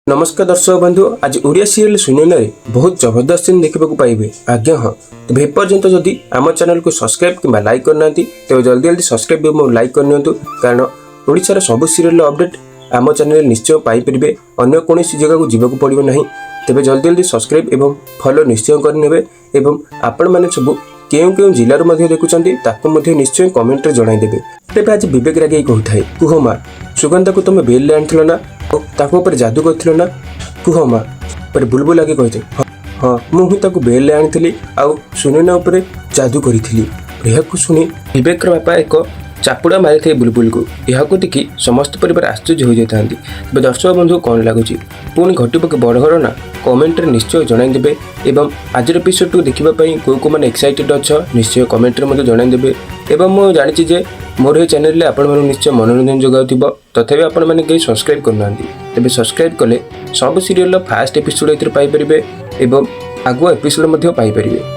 नमस्कार दर्शक बंधु, आज ओडिया सीरियल सुनैना रे बहुत जबरदस्त सीन देखा पाइबे। आज्ञा हाँ, तेज एपर्यंत जदि आम चैनल को सब्सक्राइब कि लाइक करना तेज जल्दी जल्दी सब्सक्राइब और लाइक करनी, कारण ओडिशार सब सीरियल अपडेट आम चैनल निश्चय पाइपर। अन्य कौन जगह को जीवाक पड़ो ना, तेज जल्दी जल्दी सब्सक्राइब और फॉलो निश्चय करने। आपण मैंने सब केउ केउ जिलार देखुं निश्चय कमेंट जनईदेवे। तेज आज विवेक रागे कहता है, कुह माँ सुगंधा को तुम बेल आनी ना, ताको जादू कर ना, कुह माँ पर बुलबुल आगे कहते हाँ मुझे बेल आनी आउ सुनैना उपर जादू करी। यह शुणी विवेक बापा एक चापुड़ा मारी थे बुलबुल को। यह देखि समस्त परिवार आश्चर्य हो जाता। दर्शक बंधु कौन लगुच पुणी घटब कि बड़ घटना कमेंट निश्चय जनईदेवे। एवं आज एपिसोड को देखापी को मैंने एक्साइटेड अच्छा निश्चय कमेंट जनईदेवे। एवं मुझे जानी जे मोर ये चैनल आपण निश्चय मनोरंजन जगाऊ, तथापि आपण मैंने कहीं सब्सक्राइब करना, तेज सब्सक्राइब कले सब सीरियल फास्ट एपिसोड पाइपर एवं आगुआ एपिसोड पाइपर।